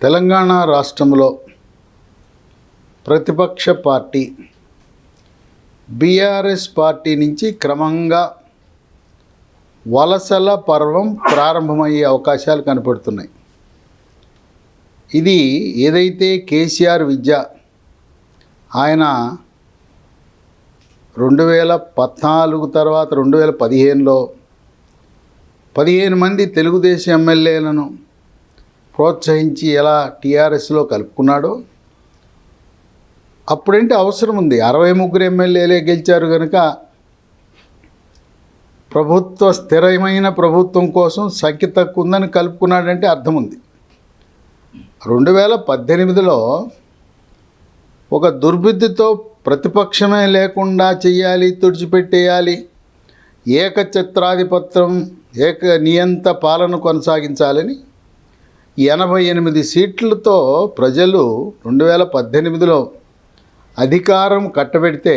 తెలంగాణ రాష్ట్రంలో ప్రతిపక్ష party BRS party నుంచి క్రమంగా వలసల పర్వం ప్రారంభమయ్యే అవకాశాలు కనపడుతున్నాయి. ఇది ఏదైతే కేసీఆర్ విద్య ఆయన 2014 తర్వాత 2015లో 15 మంది తెలుగుదేశం ఎమ్మెల్యేలను ప్రోత్సహించి ఎలా టీఆర్ఎస్లో కలుపుకున్నాడో, అప్పుడంటే అవసరం ఉంది. 63 ఎమ్మెల్యేలే గెలిచారు కనుక స్థిరమైన ప్రభుత్వం కోసం సంఖ్య తక్కువ ఉందని కలుపుకున్నాడంటే అర్థం ఉంది. 2018లో ఒక దుర్బుద్ధితో ప్రతిపక్షమే లేకుండా చేయాలి, తుడిచిపెట్టేయాలి, ఏకఛత్రాధిపత్యం నియంత పాలన కొనసాగించాలని 88 సీట్లతో ప్రజలు 2018లో అధికారం కట్టబెడితే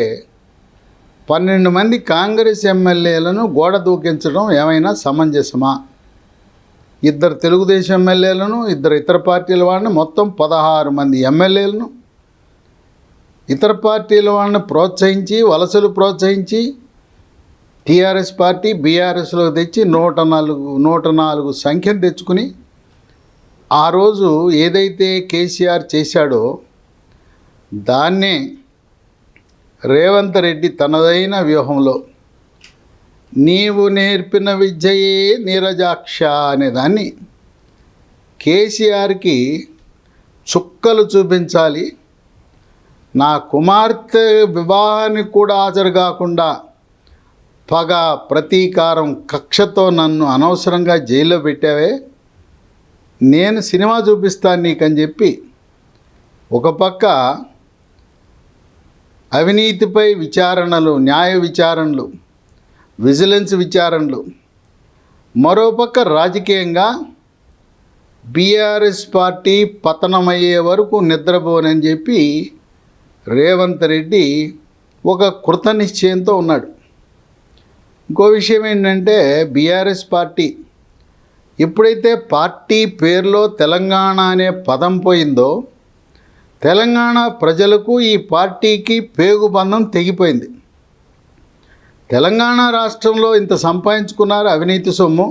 12 మంది కాంగ్రెస్ ఎమ్మెల్యేలను గోడ దూకించడం ఏమైనా సమంజసమా? 2 తెలుగుదేశం ఎమ్మెల్యేలను, 2 ఇతర పార్టీల వాళ్ళని, మొత్తం 16 మంది ఎమ్మెల్యేలను ఇతర పార్టీల వాళ్ళని ప్రోత్సహించి, వలసలు ప్రోత్సహించి టీఆర్ఎస్ పార్టీ బీఆర్ఎస్లో తెచ్చి 104 సంఖ్యను తెచ్చుకుని ఆ రోజు ఏదైతే కేసీఆర్ చేశాడో దాన్నే రేవంత్ రెడ్డి తనదైన వ్యూహంలో నీవు నేర్పిన విద్యయే నీరజాక్ష అనేదాన్ని కేసీఆర్కి చుక్కలు చూపించాలి, నా కుమార్తె వివాహానికి కూడా హాజరు కాకుండా పగ, ప్రతీకారం, కక్షతో నన్ను అనవసరంగా జైల్లో పెట్టావే, నేను సినిమా చూపిస్తాను నీకని చెప్పి ఒక పక్క అవినీతిపై విచారణలు, న్యాయ విచారణలు, విజిలెన్స్ విచారణలు, మరోపక్క రాజకీయంగా బీఆర్ఎస్ పార్టీ పతనమయ్యే వరకు నిద్రపోనని చెప్పి రేవంత్ రెడ్డి ఒక కృత నిశ్చయంతో ఉన్నాడు. ఇంకో విషయం ఏంటంటే, బీఆర్ఎస్ పార్టీ ఎప్పుడైతే పార్టీ పేరులో తెలంగాణ అనే పదం పోయిందో తెలంగాణ ప్రజలకు ఈ పార్టీకి పేగుబంధం తెగిపోయింది. తెలంగాణ రాష్ట్రంలో ఇంత సంపాదించుకున్నారు అవినీతి సొమ్ము,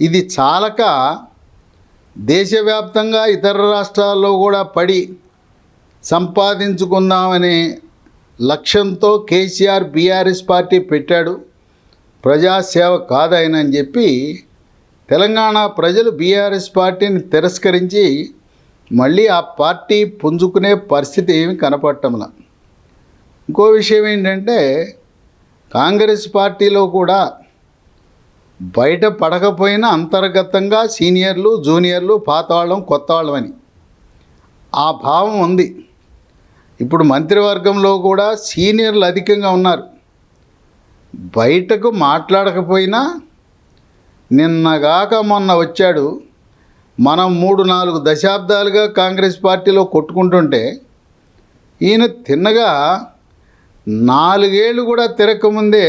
ఇది చాలక దేశవ్యాప్తంగా ఇతర రాష్ట్రాల్లో కూడా పడి సంపాదించుకుందామనే లక్ష్యంతో కేసీఆర్ బీఆర్ఎస్ పార్టీ పెట్టాడు. ప్రజాసేవ కాదయనని చెప్పి తెలంగాణ ప్రజలు బీఆర్ఎస్ పార్టీని తిరస్కరించి మళ్ళీ ఆ పార్టీ పుంజుకునే పరిస్థితి ఏమి కనపడటంలా. ఇంకో విషయం ఏంటంటే, కాంగ్రెస్ పార్టీలో కూడా బయట పడకపోయినా అంతర్గతంగా సీనియర్లు, జూనియర్లు, పాతవాళ్ళం, కొత్తవాళ్ళం అని ఆ భావం ఉంది. ఇప్పుడు మంత్రివర్గంలో కూడా సీనియర్లు అధికంగా ఉన్నారు. బయటకు మాట్లాడకపోయినా నిన్నగాక మొన్న వచ్చాడు, మనం 3-4 దశాబ్దాలుగా కాంగ్రెస్ పార్టీలో కొట్టుకుంటుంటే ఈయన తిన్నగా 4 ఏళ్ళు కూడా తిరగకముందే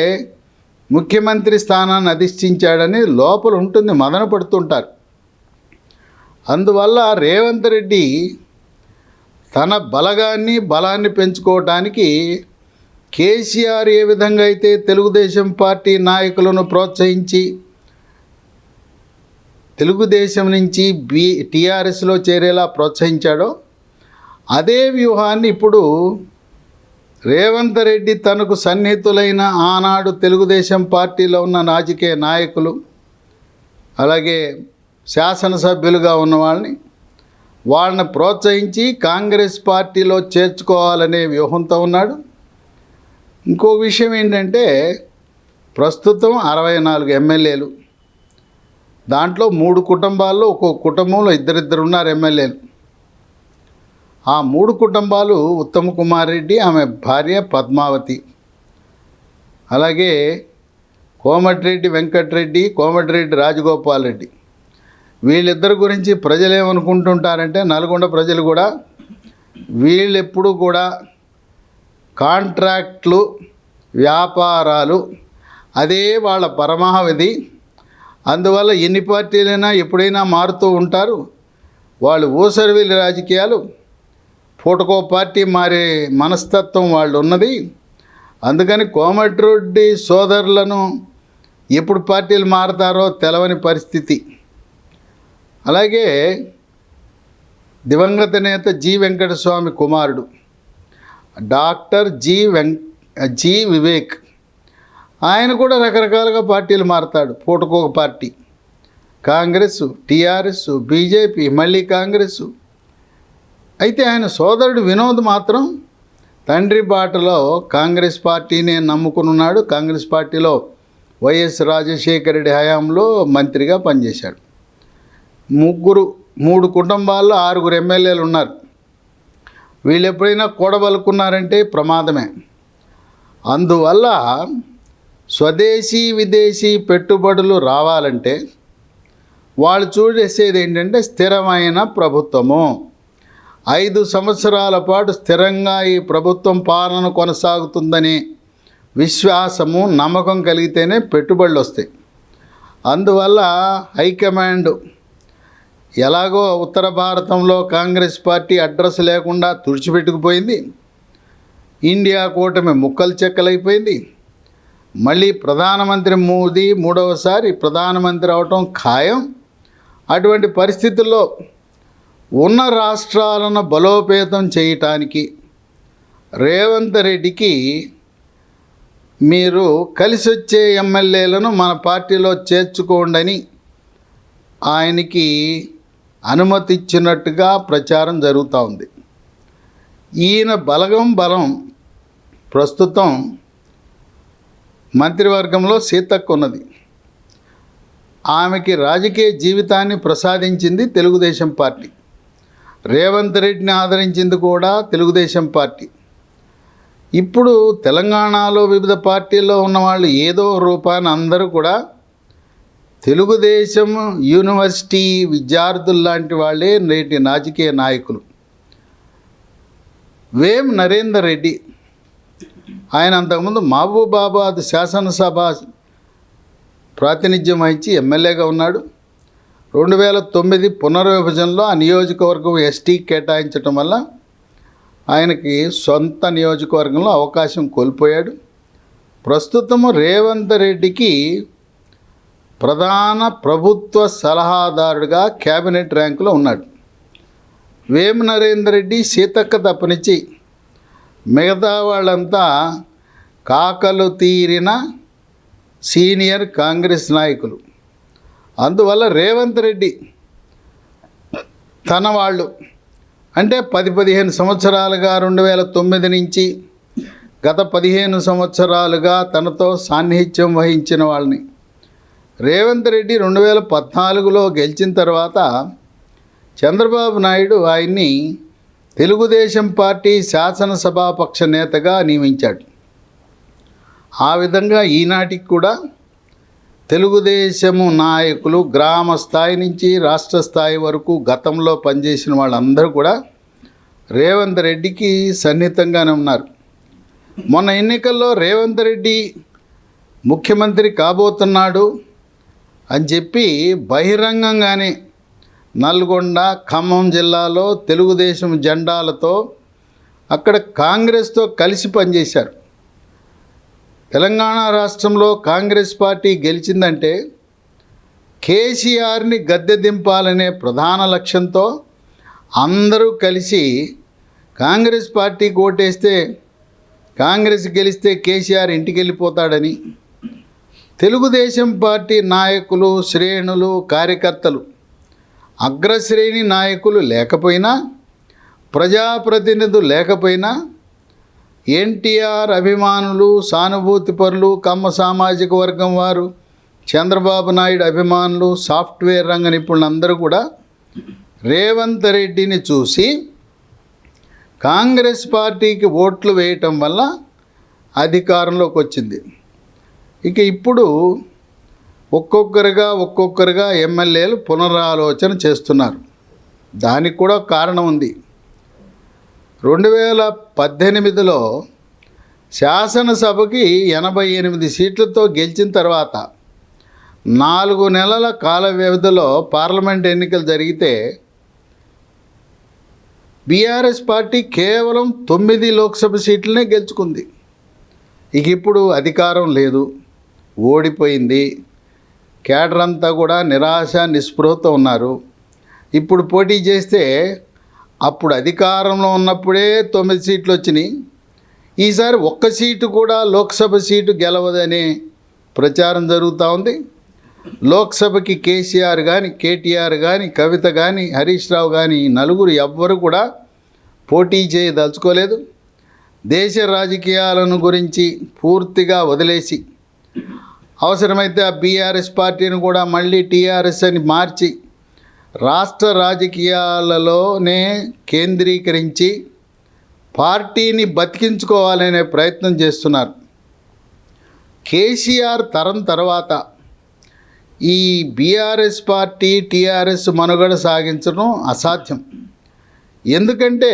ముఖ్యమంత్రి స్థానాన్ని అధిష్ఠించాడని లోపల ఉంటుంది, మదన పడుతుంటారు. అందువల్ల రేవంత్ రెడ్డి తన బలాన్ని పెంచుకోవటానికి కేసీఆర్ ఏ విధంగా అయితే తెలుగుదేశం పార్టీ నాయకులను ప్రోత్సహించి తెలుగుదేశం నుంచి టీఆర్ఎస్లో చేరేలా ప్రోత్సహించాడో అదే వ్యూహాన్ని ఇప్పుడు రేవంత్ రెడ్డి తనకు సన్నిహితులైన ఆనాడు తెలుగుదేశం పార్టీలో ఉన్న రాజకీయ నాయకులు, అలాగే శాసనసభ్యులుగా ఉన్న వాళ్ళని ప్రోత్సహించి కాంగ్రెస్ పార్టీలో చేర్చుకోవాలనే వ్యూహంతో ఉన్నాడు. ఇంకో విషయం ఏంటంటే, ప్రస్తుతం 64 ఎమ్మెల్యేలు, దాంట్లో 3 కుటుంబాల్లో ఒక్కొక్క కుటుంబంలో ఇద్దరు ఉన్నారు ఎమ్మెల్యేలు. ఆ 3 కుటుంబాలు ఉత్తమ్ కుమార్ రెడ్డి, ఆమె భార్య పద్మావతి, అలాగే కోమటిరెడ్డి వెంకటరెడ్డి, కోమటిరెడ్డి రాజగోపాల్ రెడ్డి. వీళ్ళిద్దరి గురించి ప్రజలు ఏమనుకుంటుంటారంటే, నల్గొండ ప్రజలు కూడా వీళ్ళెప్పుడు కూడా కాంట్రాక్ట్లు, వ్యాపారాలు అదే వాళ్ళ పరమావధి, అందువల్ల ఎన్ని పార్టీలైనా ఎప్పుడైనా మారుతూ ఉంటారు, వాళ్ళు ఊసరవెల్లి రాజకీయాలు, పూటకో పార్టీ మారే మనస్తత్వం వాళ్ళు ఉన్నది. అందుకని కోమటిరెడ్డి సోదరులను ఎప్పుడు పార్టీలు మారతారో తెలవని పరిస్థితి. అలాగే దివంగత నేత జి వెంకటస్వామి కుమారుడు డాక్టర్ జి వివేక్, ఆయన కూడా రకరకాలుగా పార్టీలు మారతాడు. పూటకొక పార్టీ, కాంగ్రెస్, టీఆర్ఎస్, బీజేపీ, మళ్ళీ కాంగ్రెస్. అయితే ఆయన సోదరుడు వినోద్ మాత్రం తండ్రి బాటలో కాంగ్రెస్ పార్టీనే నమ్ముకున్నాడు. కాంగ్రెస్ పార్టీలో వైఎస్ రాజశేఖర రెడ్డి హయాంలో మంత్రిగా పనిచేశాడు. 3 కుటుంబాల్లో 6 ఎమ్మెల్యేలు ఉన్నారు. వీళ్ళు ఎప్పుడైనా కూడబలుకున్నారంటే ప్రమాదమే. అందువల్ల స్వదేశీ విదేశీ పెట్టుబడులు రావాలంటే వాళ్ళు చూసేది ఏంటంటే స్థిరమైన ప్రభుత్వము. 5 సంవత్సరాల పాటు స్థిరంగా ఈ ప్రభుత్వం పాలన కొనసాగుతుందని విశ్వాసము, నమ్మకం కలిగితేనే పెట్టుబడులు వస్తాయి. అందువల్ల హైకమాండ్ ఎలాగో ఉత్తర భారతంలో కాంగ్రెస్ పార్టీ అడ్రస్ లేకుండా తుడిచిపెట్టుకుపోయింది. ఇండియా కూటమి ముక్కలు చెక్కలైపోయింది. మళ్ళీ ప్రధానమంత్రి మోదీ 3వసారి ప్రధానమంత్రి అవటం ఖాయం. అటువంటి పరిస్థితుల్లో ఉన్న రాష్ట్రాలను బలోపేతం చేయటానికి రేవంత్ రెడ్డికి మీరు కలిసి వచ్చే ఎమ్మెల్యేలను మన పార్టీలో చేర్చుకోండి ఆయనకి అనుమతి ఇచ్చినట్టుగా ప్రచారం జరుగుతూ ఉంది. ఈయన బలం ప్రస్తుతం మంత్రివర్గంలో సీతక్క ఉన్నది. ఆమెకి రాజకీయ జీవితాన్ని ప్రసాదించింది తెలుగుదేశం పార్టీ. రేవంత్ రెడ్డిని ఆదరించింది కూడా తెలుగుదేశం పార్టీ. ఇప్పుడు తెలంగాణలో వివిధ పార్టీల్లో ఉన్నవాళ్ళు ఏదో రూపాన అందరూ కూడా తెలుగుదేశం యూనివర్సిటీ విద్యార్థుల్లాంటి వాళ్ళే నేటి రాజకీయ నాయకులు. వేం నరేందర్ రెడ్డి, ఆయన అంతకుముందు మహబూబాబాద్ శాసనసభ ప్రాతినిధ్యం వహించి ఎమ్మెల్యేగా ఉన్నాడు. 2009 పునర్విభజనలో ఆ నియోజకవర్గం ఎస్టీ కేటాయించడం వల్ల ఆయనకి సొంత నియోజకవర్గంలో అవకాశం కోల్పోయాడు. ప్రస్తుతము రేవంత్ రెడ్డికి ప్రధాన ప్రభుత్వ సలహాదారుడిగా క్యాబినెట్ ర్యాంకులో ఉన్నాడు. వేం నరేందర్ రెడ్డి, సీతక్క తప్పనిచ్చి మిగతా వాళ్ళంతా కాకలు తీరిన సీనియర్ కాంగ్రెస్ నాయకులు. అందువల్ల రేవంత్ రెడ్డి తన వాళ్ళు అంటే 10-15 సంవత్సరాలుగా 2009 నుంచి గత 15 సంవత్సరాలుగా తనతో సాన్నిహిత్యం వహించిన వాళ్ళని రేవంత్ రెడ్డి 2014లో గెలిచిన తర్వాత చంద్రబాబు నాయుడు ఆయన్ని తెలుగుదేశం పార్టీ శాసనసభాపక్ష నేతగా నియమించాడు. ఆ విధంగా ఈనాటికి కూడా తెలుగుదేశము నాయకులు గ్రామ స్థాయి నుంచి రాష్ట్ర స్థాయి వరకు గతంలో పనిచేసిన వాళ్ళందరూ కూడా రేవంత్ రెడ్డికి సన్నిహితంగానే ఉన్నారు. మొన్న ఎన్నికల్లో రేవంత్ రెడ్డి ముఖ్యమంత్రి కాబోతున్నాడు అని చెప్పి బహిరంగంగానే నల్గొండ, ఖమ్మం జిల్లాలో తెలుగుదేశం జెండాలతో అక్కడ కాంగ్రెస్తో కలిసి పనిచేశారు. తెలంగాణ రాష్ట్రంలో కాంగ్రెస్ పార్టీ గెలిచిందంటే కేసీఆర్ని గద్దె దింపాలనే ప్రధాన లక్ష్యంతో అందరూ కలిసి కాంగ్రెస్ పార్టీకి ఓటేస్తే కాంగ్రెస్ గెలిస్తే కేసీఆర్ ఇంటికి వెళ్ళిపోతాడని తెలుగుదేశం పార్టీ నాయకులు, శ్రేణులు, కార్యకర్తలు, అగ్రశ్రేణి నాయకులు లేకపోయినా, ప్రజాప్రతినిధులు లేకపోయినా ఎన్టీఆర్ అభిమానులు, సానుభూతిపరులు, కమ్మ సామాజిక వర్గం వారు, చంద్రబాబు నాయుడు అభిమానులు, సాఫ్ట్వేర్ రంగ నిపుణులందరూ కూడా రేవంత్ రెడ్డిని చూసి కాంగ్రెస్ పార్టీకి ఓట్లు వేయటం వల్ల అధికారంలోకి వచ్చింది. ఇక ఇప్పుడు ఒక్కొక్కరుగా ఎమ్మెల్యేలు పునరాలోచన చేస్తున్నారు. దానికి కూడా కారణం ఉంది. 2018లో శాసనసభకి 88 సీట్లతో గెలిచిన తర్వాత 4 నెలల కాల వ్యవధిలో పార్లమెంట్ ఎన్నికలు జరిగితే బీఆర్ఎస్ పార్టీ కేవలం 9 లోక్సభ సీట్లనే గెలుచుకుంది. ఇక ఇప్పుడు అధికారం లేదు, ఓడిపోయింది. కేడర్ అంతా కూడా నిరాశ నిస్పృహతో ఉన్నారు. ఇప్పుడు పోటీ చేస్తే అప్పుడు అధికారంలో ఉన్నప్పుడే 9 సీట్లు వచ్చినాయి. ఈసారి ఒక్క సీటు కూడా లోక్సభ సీటు గెలవదనే ప్రచారం జరుగుతూ ఉంది. లోక్సభకి కేసీఆర్ కానీ, కేటీఆర్ కానీ, కవిత కానీ, హరీష్ రావు కానీ నలుగురు ఎవ్వరు కూడా పోటీ చేయదలుచుకోలేదు. దేశ రాజకీయాలను గురించి పూర్తిగా వదిలేసి అవసరమైతే ఆ బీఆర్ఎస్ పార్టీని కూడా మళ్ళీ టీఆర్ఎస్ అని మార్చి రాష్ట్ర రాజకీయాలలోనే కేంద్రీకరించి పార్టీని బతికించుకోవాలనే ప్రయత్నం చేస్తున్నారు. కేసీఆర్ తరం తర్వాత ఈ బీఆర్ఎస్ పార్టీ టీఆర్ఎస్ మనుగడ సాగించడం అసాధ్యం. ఎందుకంటే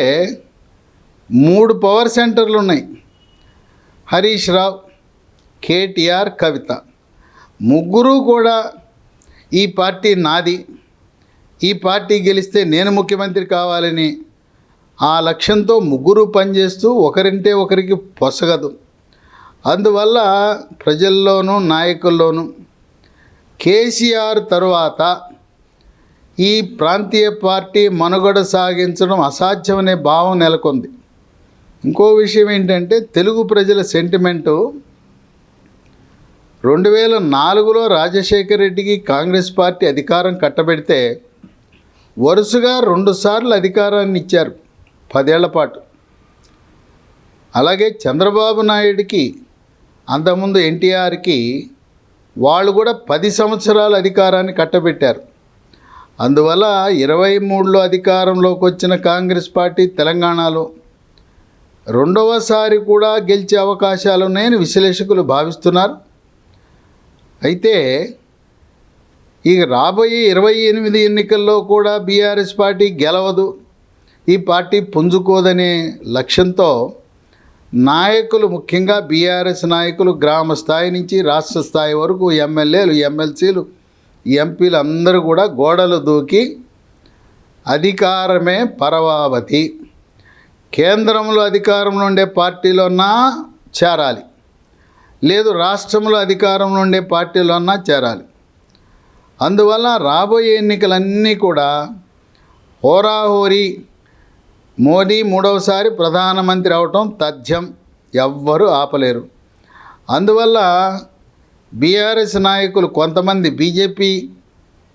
3 పవర్ సెంటర్లు ఉన్నాయి. హరీష్ రావు, కేటీఆర్, కవిత ముగ్గురు కూడా ఈ పార్టీ నాది, ఈ పార్టీ గెలిస్తే నేను ముఖ్యమంత్రి కావాలని ఆ లక్ష్యంతో ముగ్గురు పనిచేస్తూ ఒకరింటే ఒకరికి పొసగదు. అందువల్ల ప్రజల్లోనూ నాయకుల్లోనూ కేసీఆర్ తరువాత ఈ ప్రాంతీయ పార్టీ మనుగడ సాగించడం అసాధ్యమనే భావం నెలకొంది. ఇంకో విషయం ఏంటంటే తెలుగు ప్రజల సెంటిమెంటు 2004లో రాజశేఖర రెడ్డికి కాంగ్రెస్ పార్టీ అధికారం కట్టబెడితే వరుసగా 2 సార్లు అధికారాన్ని ఇచ్చారు 10 ఏళ్ల పాటు. అలాగే చంద్రబాబు నాయుడికి అంతకుముందు ఎన్టీఆర్కి వాళ్ళు కూడా 10 సంవత్సరాల అధికారాన్ని కట్టబెట్టారు. అందువల్ల 23లో అధికారంలోకి వచ్చిన కాంగ్రెస్ పార్టీ తెలంగాణలో రెండవసారి కూడా గెలిచే అవకాశాలు ఉన్నాయని విశ్లేషకులు భావిస్తున్నారు. అయితే ఇక రాబోయే 28 ఎన్నికల్లో కూడా బీఆర్ఎస్ పార్టీ గెలవదు, ఈ పార్టీ పుంజుకోదనే లక్ష్యంతో నాయకులు, ముఖ్యంగా బీఆర్ఎస్ నాయకులు గ్రామ స్థాయి నుంచి రాష్ట్ర స్థాయి వరకు ఎమ్మెల్యేలు, ఎమ్మెల్సీలు, ఎంపీలు అందరూ కూడా గోడలు దూకి అధికారమే పరమావధి, కేంద్రంలో అధికారంలో ఉండే పార్టీలోన్నా చేరాలి, లేదు రాష్ట్రంలో అధికారంలో ఉండే పార్టీలోన్నా చేరాలి. అందువల్ల రాబోయే ఎన్నికలన్నీ కూడా హోరాహోరీ, మోదీ 3వసారి ప్రధానమంత్రి అవటం తథ్యం, ఎవ్వరూ ఆపలేరు. అందువల్ల బీఆర్ఎస్ నాయకులు కొంతమంది బీజేపీ,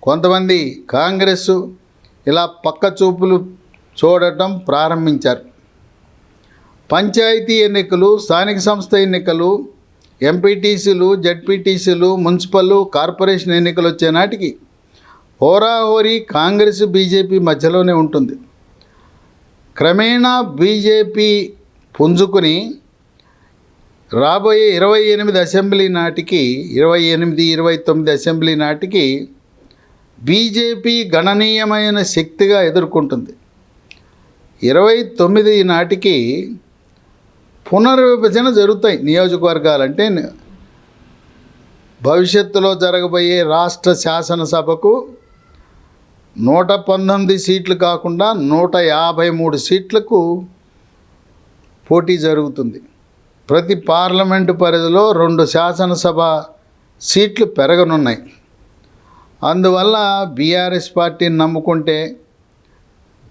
కొంతమంది కాంగ్రెస్ ఇలా పక్క చూపులు చూడటం ప్రారంభించారు. పంచాయతీ ఎన్నికలు, స్థానిక సంస్థ ఎన్నికలు, ఎంపీటీసీలు, జడ్పీటీసీలు, మున్సిపల్, కార్పొరేషన్ ఎన్నికలు వచ్చే నాటికి హోరాహోరీ కాంగ్రెస్ బీజేపీ మధ్యలోనే ఉంటుంది. క్రమేణా బీజేపీ పుంజుకుని రాబోయే 28 అసెంబ్లీ నాటికి, 28, 29 అసెంబ్లీ నాటికి బీజేపీ గణనీయమైన శక్తిగా ఎదుర్కొంటుంది. 29 నాటికి పునర్విభజన జరుగుతాయి నియోజకవర్గాలు. అంటే భవిష్యత్తులో జరగబోయే రాష్ట్ర శాసనసభకు 119 సీట్లు కాకుండా 153 సీట్లకు పోటీ జరుగుతుంది. ప్రతి పార్లమెంటు పరిధిలో 2 శాసనసభ సీట్లు పెరగనున్నాయి. అందువల్ల బీఆర్ఎస్ పార్టీని నమ్ముకుంటే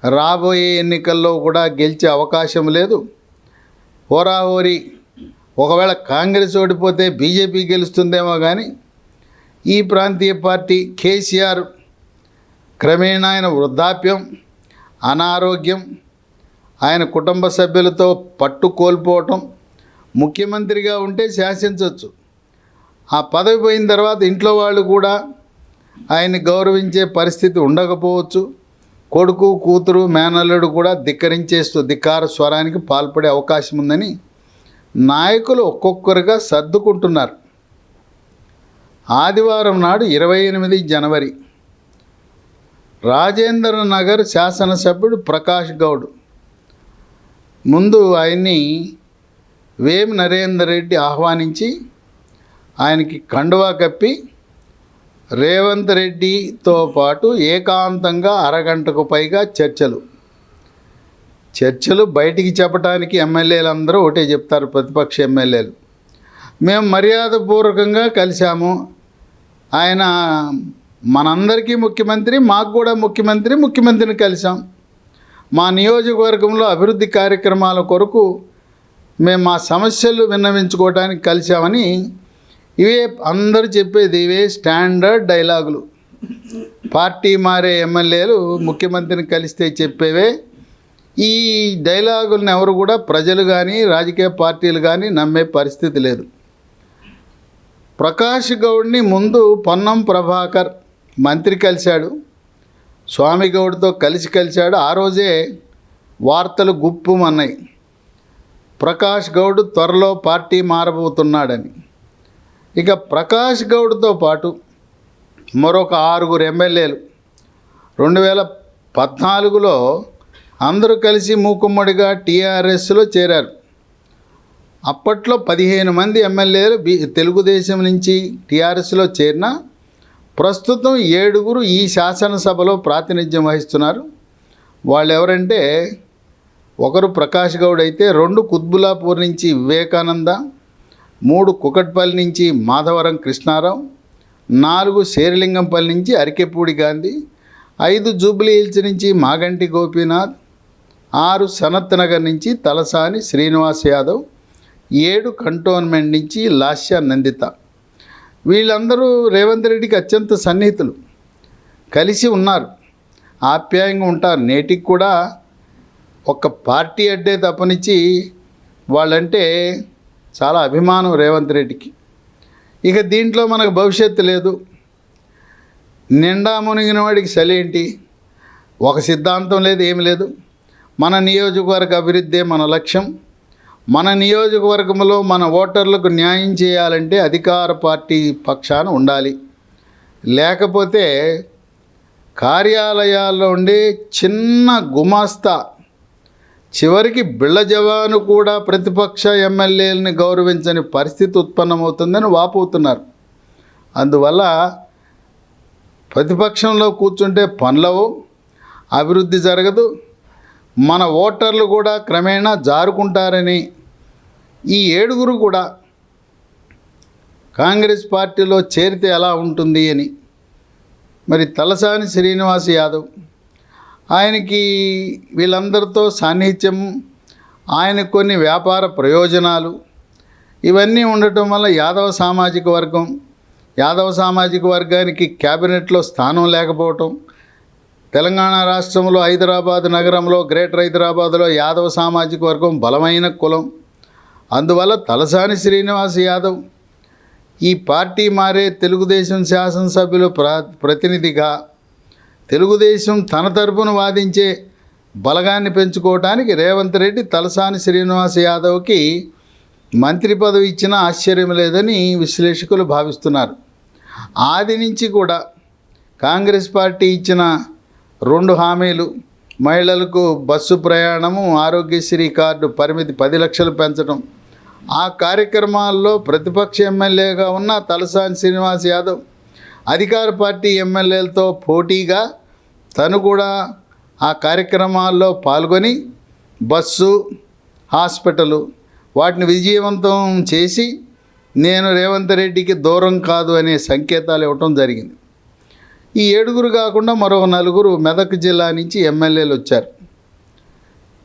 రాబోయే ఎన్నికల్లో కూడా గెలిచే అవకాశం లేదు. హోరాహోరీ, ఒకవేళ కాంగ్రెస్ ఓడిపోతే బీజేపీ గెలుస్తుందేమో కానీ ఈ ప్రాంతీయ పార్టీ కేసీఆర్ క్రమేణా ఆయన వృద్ధాప్యం, అనారోగ్యం, ఆయన కుటుంబ సభ్యులతో పట్టు కోల్పోవటం, ముఖ్యమంత్రిగా ఉంటే శాసించవచ్చు, ఆ పదవి పోయిన తర్వాత ఇంట్లో వాళ్ళు కూడా ఆయన్ని గౌరవించే పరిస్థితి ఉండకపోవచ్చు. కొడుకు, కూతురు, మేనల్లుడు కూడా ధిక్కార స్వరానికి పాల్పడే అవకాశం ఉందని నాయకులు ఒక్కొక్కరుగా సర్దుకుంటున్నారు. ఆదివారం నాడు 28 జనవరి రాజేంద్ర నగర్ శాసనసభ్యుడు ప్రకాష్ గౌడ్ ముందు ఆయన్ని వేమి నరేందర్ రెడ్డి ఆహ్వానించి ఆయనకి కండువా కప్పి రేవంత్ రెడ్డితో పాటు ఏకాంతంగా అరగంటకు పైగా చర్చలు. చర్చలు బయటికి చెప్పడానికి ఎమ్మెల్యేలు అందరూ ఒకటే చెప్తారు, ప్రతిపక్ష ఎమ్మెల్యేలు. మేము మర్యాదపూర్వకంగా కలిశాము, ఆయన మనందరికీ ముఖ్యమంత్రి, మాకు కూడా ముఖ్యమంత్రిని కలిసాం, మా నియోజకవర్గంలో అభివృద్ధి కార్యక్రమాల కొరకు మేము మా సమస్యలు విన్నవించుకోవడానికి కలిసామని ఇవే అందరూ చెప్పేది, ఇవే స్టాండర్డ్ డైలాగులు. పార్టీ మారే ఎమ్మెల్యేలు ముఖ్యమంత్రిని కలిస్తే చెప్పేవే. ఈ డైలాగులను ఎవరు కూడా ప్రజలు కానీ రాజకీయ పార్టీలు కానీ నమ్మే పరిస్థితి లేదు. ప్రకాష్ గౌడ్ని ముందు పొన్నం ప్రభాకర్ మంత్రి కలిశాడు, స్వామి గౌడ్తో కలిశాడు. ఆ రోజే వార్తలు గుప్పుమన్నాయి, ప్రకాష్ గౌడ్ త్వరలో పార్టీ మారబోతున్నాడని. ఇక ప్రకాష్ గౌడ్తో పాటు మరొక 6 ఎమ్మెల్యేలు 2014లో అందరూ కలిసి మూకుమ్మడిగా టీఆర్ఎస్లో చేరారు. అప్పట్లో 15 మంది ఎమ్మెల్యేలు తెలుగుదేశం నుంచి టీఆర్ఎస్లో చేరిన, ప్రస్తుతం 7 ఈ శాసనసభలో ప్రాతినిధ్యం వహిస్తున్నారు. వాళ్ళు ఎవరంటే, ఒకరు ప్రకాష్ గౌడ్ అయితే, 2 కుత్బులాపూర్ నుంచి వివేకానంద, 3 కుకట్పల్లి నుంచి మాధవరం కృష్ణారావు, 4 శేరిలింగంపల్లి నుంచి అరికెపూడి గాంధీ, 5 జూబ్లీ హిల్స్ నుంచి మాగంటి గోపీనాథ్, 6 సనత్ నగర్ నుంచి తలసాని శ్రీనివాస్ యాదవ్, 7 కంటోన్మెంట్ నుంచి లాస్య నందిత. వీళ్ళందరూ రేవంత్ రెడ్డికి అత్యంత సన్నిహితులు, కలిసి ఉన్నారు, ఆప్యాయంగా ఉంటారు. నేటికి కూడా ఒక పార్టీ అడ్డే తప్పనిచ్చి వాళ్ళంటే చాలా అభిమానం రేవంత్ రెడ్డికి. ఇక దీంట్లో మనకు భవిష్యత్తు లేదు. నిండా మునిగిన వాడికి చలేంటి, ఒక సిద్ధాంతం లేదు, ఏమి లేదు. మన నియోజకవర్గ అభివృద్ధే మన లక్ష్యం. మన నియోజకవర్గంలో మన ఓటర్లకు న్యాయం చేయాలంటే అధికార పార్టీ పక్షాన ఉండాలి. లేకపోతే కార్యాలయాల్లో ఉండే చిన్న గుమాస్తా, చివరికి బిళ్ళ జవాను కూడా ప్రతిపక్ష ఎమ్మెల్యేలని గౌరవించని పరిస్థితి ఉత్పన్నమవుతుందని వాపోతున్నారు. అందువల్ల ప్రతిపక్షంలో కూర్చుంటే పనులవు, అభివృద్ధి జరగదు, మన ఓటర్లు కూడా క్రమేణా జారుకుంటారని ఈ 7 కూడా కాంగ్రెస్ పార్టీలో చేరితే ఎలా ఉంటుంది అని. మరి తలసాని శ్రీనివాస్ యాదవ్, ఆయనకి వీళ్ళందరితో సాన్నిహిత్యం, ఆయన కొన్ని వ్యాపార ప్రయోజనాలు ఇవన్నీ ఉండటం వల్ల యాదవ సామాజిక వర్గానికి క్యాబినెట్లో స్థానం లేకపోవటం, తెలంగాణ రాష్ట్రంలో హైదరాబాద్ నగరంలో గ్రేటర్ హైదరాబాద్లో యాదవ సామాజిక వర్గం బలమైన కులం. అందువల్ల తలసాని శ్రీనివాస్ యాదవ్ ఈ పార్టీ మారే తెలుగుదేశం శాసనసభ్యులు ప్రతినిధిగా తెలుగుదేశం తన తరపున వాదించే బలగాన్ని పెంచుకోవడానికి రేవంత్ రెడ్డి తలసాని శ్రీనివాస్ యాదవ్కి మంత్రి పదవి ఇచ్చినా ఆశ్చర్యం లేదని విశ్లేషకులు భావిస్తున్నారు. ఆది నుంచి కూడా కాంగ్రెస్ పార్టీ ఇచ్చిన 2 హామీలు, మహిళలకు బస్సు ప్రయాణము, ఆరోగ్యశ్రీ కార్డు పరిమితి 10 లక్షలు పెంచడం, ఆ కార్యక్రమాల్లో ప్రతిపక్ష ఎమ్మెల్యేగా ఉన్న తలసాని శ్రీనివాస్ యాదవ్ అధికార పార్టీ ఎమ్మెల్యేలతో పోటీగా తను కూడా ఆ కార్యక్రమాల్లో పాల్గొని బస్సు, హాస్పిటలు వాటిని విజయవంతం చేసి నేను రేవంత్ రెడ్డికి దూరం కాదు అనే సంకేతాలు ఇవ్వటం జరిగింది. ఈ 7 కాకుండా మరో 4 మెదక్ జిల్లా నుంచి ఎమ్మెల్యేలు వచ్చారు.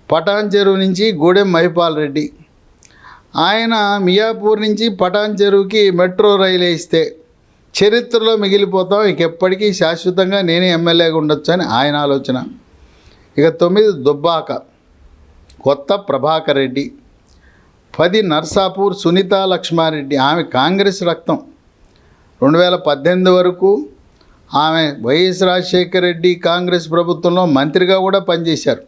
పటాన్ చెరువు నుంచి గూడెం మహిపాల్ రెడ్డి, ఆయన మియాపూర్ నుంచి పటాన్ చెరువుకి మెట్రో రైలు వేస్తే చరిత్రలో మిగిలిపోతాం, ఇక ఎప్పటికీ శాశ్వతంగా నేనే ఎమ్మెల్యేగా ఉండొచ్చు అని ఆయన ఆలోచన. ఇక 9 దుబ్బాక కొత్త ప్రభాకర్ రెడ్డి, 10 నర్సాపూర్ సునీత లక్ష్మారెడ్డి, ఆమె కాంగ్రెస్ రక్తం. 2018 వరకు ఆమె వైఎస్ రాజశేఖర రెడ్డి కాంగ్రెస్ ప్రభుత్వంలో మంత్రిగా కూడా పనిచేశారు.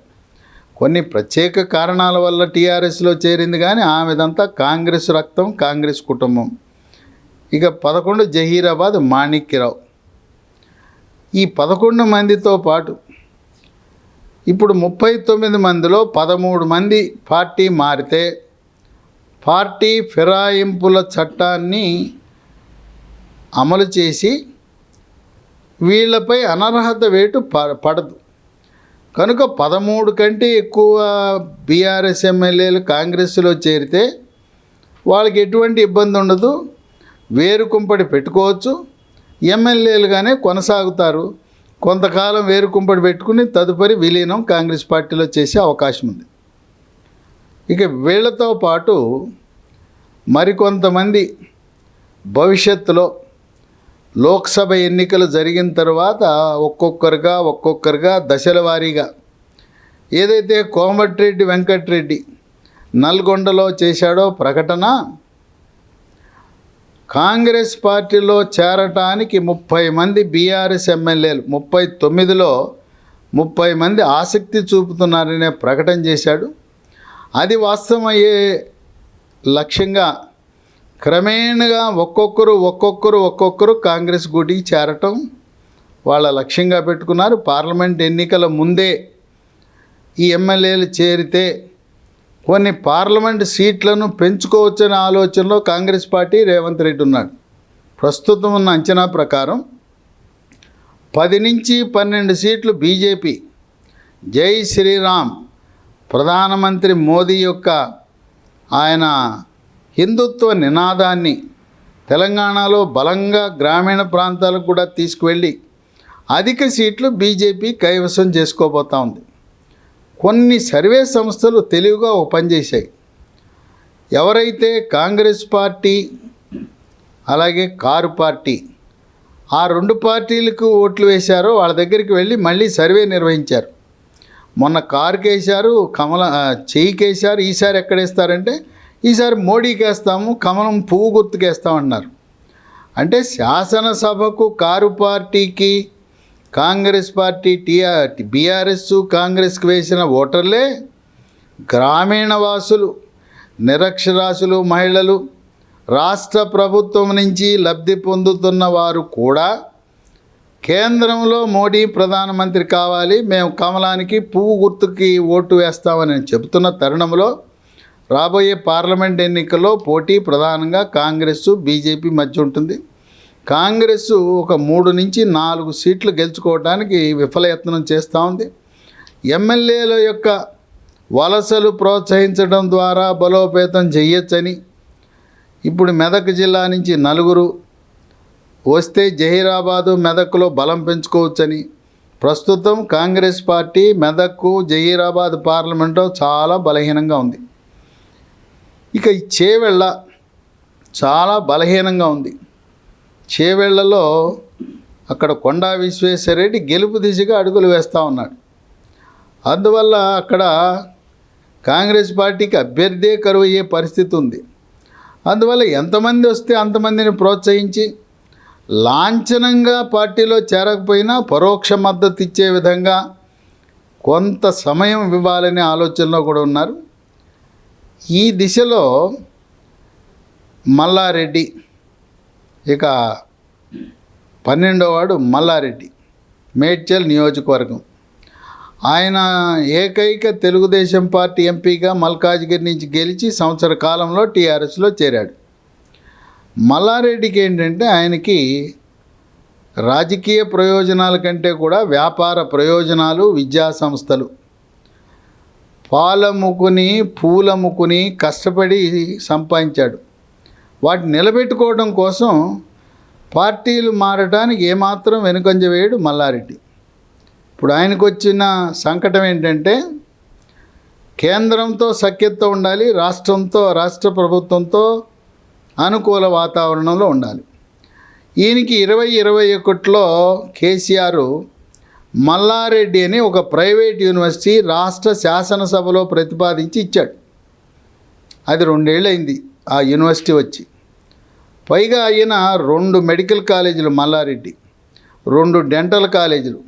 కొన్ని ప్రత్యేక కారణాల వల్ల టీఆర్ఎస్లో చేరింది, కానీ ఆమెదంతా కాంగ్రెస్ రక్తం, కాంగ్రెస్ కుటుంబం. ఇక 11 జహీరాబాద్ మాణిక్యరావు. ఈ 11 మందితో పాటు ఇప్పుడు 39 మందిలో 13 మంది పార్టీ మారితే పార్టీ ఫిరాయింపుల చట్టాన్ని అమలు చేసి వీళ్ళపై అనర్హత వేటు పడదు. కనుక 13 కంటే ఎక్కువ బీఆర్ఎస్ ఎమ్మెల్యేలు కాంగ్రెస్లో చేరితే వాళ్ళకి ఎటువంటి ఇబ్బంది ఉండదు, వేరుకుంపడి పెట్టుకోవచ్చు, ఎమ్మెల్యేలుగానే కొనసాగుతారు. కొంతకాలం వేరుకుంపడి పెట్టుకుని తదుపరి విలీనం కాంగ్రెస్ పార్టీలో చేసే అవకాశం ఉంది. ఇక వీళ్లతో పాటు మరికొంతమంది భవిష్యత్తులో లోక్సభ ఎన్నికలు జరిగిన తర్వాత ఒక్కొక్కరుగా దశల వారీగా ఏదైతే కోమటిరెడ్డి వెంకటరెడ్డి నల్గొండలో చేశాడో ప్రకటన, కాంగ్రెస్ పార్టీలో చేరటానికి 30 మంది బీఆర్ఎస్ ఎమ్మెల్యేలు 39లో 30 మంది ఆసక్తి చూపుతున్నారనే ప్రకటన చేశాడు. అది వాస్తవమయ్యే లక్ష్యంగా క్రమేణగా ఒక్కొక్కరు కాంగ్రెస్ గూటికి చేరటం వాళ్ళ లక్ష్యంగా పెట్టుకున్నారు. పార్లమెంట్ ఎన్నికల ముందే ఈ ఎమ్మెల్యేలు చేరితే కొన్ని పార్లమెంట్ సీట్లను పెంచుకోవచ్చనే ఆలోచనలో కాంగ్రెస్ పార్టీ రేవంత్ రెడ్డి ఉన్నాడు. ప్రస్తుతం ఉన్న అంచనా ప్రకారం 10 నుంచి 12 సీట్లు బీజేపీ, జై శ్రీరామ్ ప్రధానమంత్రి మోదీ యొక్క ఆయన హిందుత్వ నినాదాన్ని తెలంగాణలో బలంగా గ్రామీణ ప్రాంతాలకు కూడా తీసుకువెళ్ళి అధిక సీట్లు బీజేపీ కైవసం చేసుకోబోతూ ఉంది. కొన్ని సర్వే సంస్థలు తెలివిగా ఒక పని చేశాయి. ఎవరైతే కాంగ్రెస్ పార్టీ అలాగే కారు పార్టీ ఆ 2 పార్టీలకు ఓట్లు వేశారో వాళ్ళ దగ్గరికి వెళ్ళి మళ్ళీ సర్వే నిర్వహించారు. మొన్న కారుకి వేశారు, చెయ్యికి వేశారు, ఈసారి ఎక్కడేస్తారంటే ఈసారి మోడీకి వేస్తాము, కమలం పువ్వు గుర్తుకేస్తామన్నారు. అంటే శాసనసభకు కారు పార్టీకి కాంగ్రెస్ పార్టీ బీఆర్ఎస్ కాంగ్రెస్కి వేసిన ఓటర్లే గ్రామీణ వాసులు, నిరక్షరాస్యులు, మహిళలు, రాష్ట్ర ప్రభుత్వం నుంచి లబ్ధి పొందుతున్న వారు కూడా కేంద్రంలో మోడీ ప్రధానమంత్రి కావాలి, మేము కమలానికి పువ్వు గుర్తుకి ఓటు వేస్తామని చెబుతున్న తరుణంలో రాబోయే పార్లమెంట్ ఎన్నికల్లో పోటీ ప్రధానంగా కాంగ్రెస్ బీజేపీ మధ్య ఉంటుంది. కాంగ్రెస్ ఒక 3 నుంచి 4 సీట్లు గెలుచుకోవడానికి విఫలయత్నం చేస్తూ ఉంది. ఎమ్మెల్యేల యొక్క వలసలు ప్రోత్సహించడం ద్వారా బలోపేతం చేయొచ్చని ఇప్పుడు మెదక్ జిల్లా నుంచి 4 వస్తే జహీరాబాదు మెదక్లో బలం పెంచుకోవచ్చని ప్రస్తుతం కాంగ్రెస్ పార్టీ మెదక్కు జహీరాబాద్ పార్లమెంట్లో చాలా బలహీనంగా ఉంది. ఇక ఈ చేవెళ్ళ చాలా బలహీనంగా ఉంది. చేవెళ్లలో అక్కడ కొండా విశ్వేశ్వరరెడ్డి గెలుపు దిశగా అడుగులు వేస్తూ ఉన్నాడు. అందువల్ల అక్కడ కాంగ్రెస్ పార్టీకి అభ్యర్థే కరువు అయ్యే పరిస్థితి ఉంది. అందువల్ల ఎంతమంది వస్తే అంతమందిని ప్రోత్సహించి లాంఛనంగా పార్టీలో చేరకపోయినా పరోక్ష మద్దతు ఇచ్చే విధంగా కొంత సమయం ఇవ్వాలనే ఆలోచనలో కూడా ఉన్నారు. ఈ దిశలో మల్లారెడ్డి, ఇక 12వ వాడు మల్లారెడ్డి, మేడ్చల్ నియోజకవర్గం, ఆయన ఏకైక తెలుగుదేశం పార్టీ ఎంపీగా మల్కాజ్గిరి నుంచి గెలిచి సంవత్సర కాలంలో టీఆర్ఎస్లో చేరాడు. మల్లారెడ్డికి ఏంటంటే ఆయనకి రాజకీయ ప్రయోజనాల కంటే కూడా వ్యాపార ప్రయోజనాలు, విద్యా సంస్థలు, పాలమ్ముకుని పూలమ్ముకుని కష్టపడి సంపాదించాడు. వాటిని నిలబెట్టుకోవడం కోసం పార్టీలు మారడానికి ఏమాత్రం వెనుకంజ వేయడు మల్లారెడ్డి. ఇప్పుడు ఆయనకు వచ్చిన సంకటం ఏంటంటే కేంద్రంతో సఖ్యతతో ఉండాలి, రాష్ట్ర ప్రభుత్వంతో అనుకూల వాతావరణంలో ఉండాలి. ఈయనకి 2021లో కేసీఆర్ మల్లారెడ్డి అని ఒక ప్రైవేట్ యూనివర్సిటీ రాష్ట్ర శాసనసభలో ప్రతిపాదించి ఇచ్చాడు. అది 2 ఏళ్ళైంది ఆ యూనివర్సిటీ వచ్చి. పైగా ఆయన 2 మెడికల్ కాలేజీలు మల్లారెడ్డి, 2 డెంటల్ కాలేజీలు,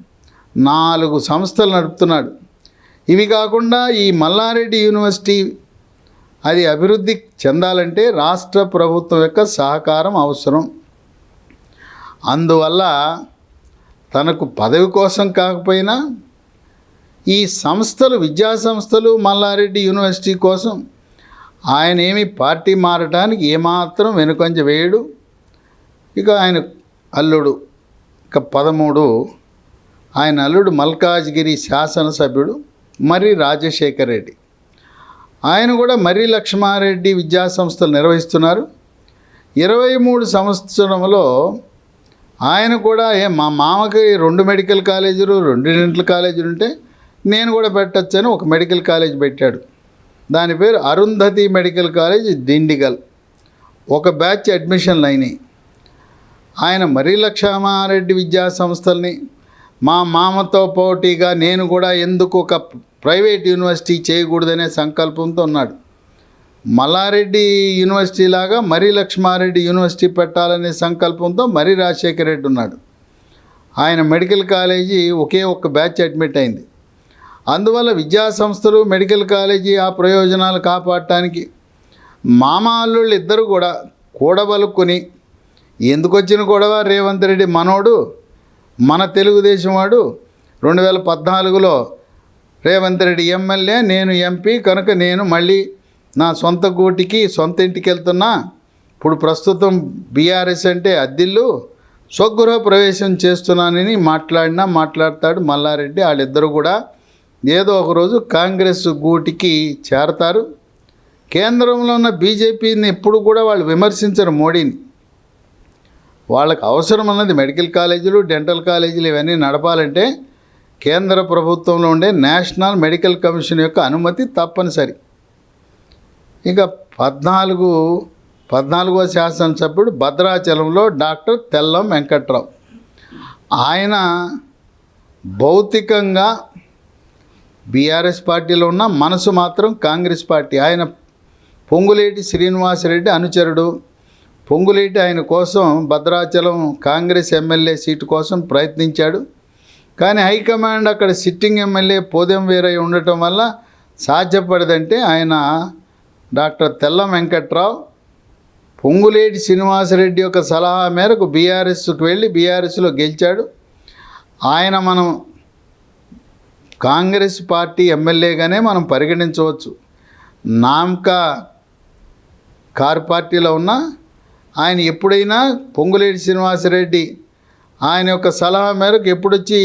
4 సంస్థలు నడుపుతున్నాడు. ఇవి కాకుండా ఈ మల్లారెడ్డి యూనివర్సిటీ అది అభివృద్ధి చెందాలంటే రాష్ట్ర ప్రభుత్వం యొక్క సహకారం అవసరం. అందువల్ల తనకు పదవి కోసం కాకపోయినా ఈ సంస్థలు, విద్యా సంస్థలు, మల్లారెడ్డి యూనివర్సిటీ కోసం ఆయన ఏమి పార్టీ మారడానికి ఏమాత్రం వెనుకంజ వేయడు. ఇక ఆయన అల్లుడు ఇక 13 ఆయన అల్లుడు మల్కాజ్గిరి శాసనసభ్యుడు మర్రి రాజశేఖర్ రెడ్డి. ఆయన కూడా మర్రి లక్ష్మారెడ్డి విద్యా సంస్థలు నిర్వహిస్తున్నారు. 23 సంవత్సరంలో ఆయన కూడా మా మామకి 2 మెడికల్ కాలేజీలు 2 డెంటల్ కాలేజీలు ఉంటే నేను కూడా పెట్టచ్చని ఒక మెడికల్ కాలేజ్ పెట్టాడు. దాని పేరు అరుంధతి మెడికల్ కాలేజ్ దిండిగల్. ఒక బ్యాచ్ అడ్మిషన్లు అయినాయి. ఆయన మర్రి లక్ష్మారెడ్డి విద్యా సంస్థల్ని మా మామతో పోటీగా నేను కూడా ఎందుకు ఒక ప్రైవేట్ యూనివర్సిటీ చేయకూడదనే సంకల్పంతో ఉన్నాడు. మల్లారెడ్డి యూనివర్సిటీ లాగా మర్రి లక్ష్మారెడ్డి యూనివర్సిటీ పెట్టాలనే సంకల్పంతో మర్రి రాజశేఖర రెడ్డి ఉన్నాడు. ఆయన మెడికల్ కాలేజీ ఒకే ఒక్క బ్యాచ్ అడ్మిట్ అయింది. అందువల్ల విద్యా సంస్థలు మెడికల్ కాలేజీ ఆ ప్రయోజనాలు కాపాడటానికి మామ అల్లుళ్ళు ఇద్దరు కూడా కూడబలుక్కుని, ఎందుకు వచ్చిన గొడవ, రేవంత్ రెడ్డి మనోడు, మన తెలుగుదేశం వాడు, 2014లో రేవంత్ రెడ్డి ఎమ్మెల్యే, నేను ఎంపీ కనుక నేను మళ్ళీ నా సొంత గూటికి సొంత ఇంటికి వెళ్తున్నా, ఇప్పుడు ప్రస్తుతం బీఆర్ఎస్ అంటే అద్దిల్లు, స్వగృహ ప్రవేశం చేస్తున్నానని మాట్లాడతాడు మల్లారెడ్డి. వాళ్ళిద్దరూ కూడా ఏదో ఒకరోజు కాంగ్రెస్ గూటికి చేరతారు. కేంద్రంలో ఉన్న బీజేపీని ఎప్పుడు కూడా వాళ్ళు విమర్శించరు మోడీని. వాళ్ళకి అవసరం అన్నది మెడికల్ కాలేజీలు డెంటల్ కాలేజీలు ఇవన్నీ నడపాలంటే కేంద్ర ప్రభుత్వంలో ఉండే నేషనల్ మెడికల్ కమిషన్ యొక్క అనుమతి తప్పనిసరి. ఇక 14వ శాసనసభ్యుడు భద్రాచలంలో డాక్టర్ తెల్లం వెంకట్రావు. ఆయన భౌతికంగా బీఆర్ఎస్ పార్టీలో ఉన్న మనసు మాత్రం కాంగ్రెస్ పార్టీ. ఆయన పొంగులేటి శ్రీనివాసరెడ్డి అనుచరుడు. పొంగులేటి ఆయన కోసం భద్రాచలం కాంగ్రెస్ ఎమ్మెల్యే సీటు కోసం ప్రయత్నించాడు. కానీ హైకమాండ్ అక్కడ సిట్టింగ్ ఎమ్మెల్యే పోదెం వీరయ్య ఉండటం వల్ల సాధ్యపడదంటే ఆయన డాక్టర్ తెల్లం వెంకట్రావు పొంగులేటి శ్రీనివాసరెడ్డి యొక్క సలహా మేరకు బీఆర్ఎస్కి వెళ్ళి బీఆర్ఎస్లో గెలిచాడు. ఆయన మనం కాంగ్రెస్ పార్టీ ఎమ్మెల్యేగానే మనం పరిగణించవచ్చు. నామ్కా కారు పార్టీలో ఉన్న ఆయన ఎప్పుడైనా పొంగులేటి శ్రీనివాసరెడ్డి ఆయన యొక్క సలహా మేరకు ఎప్పుడొచ్చి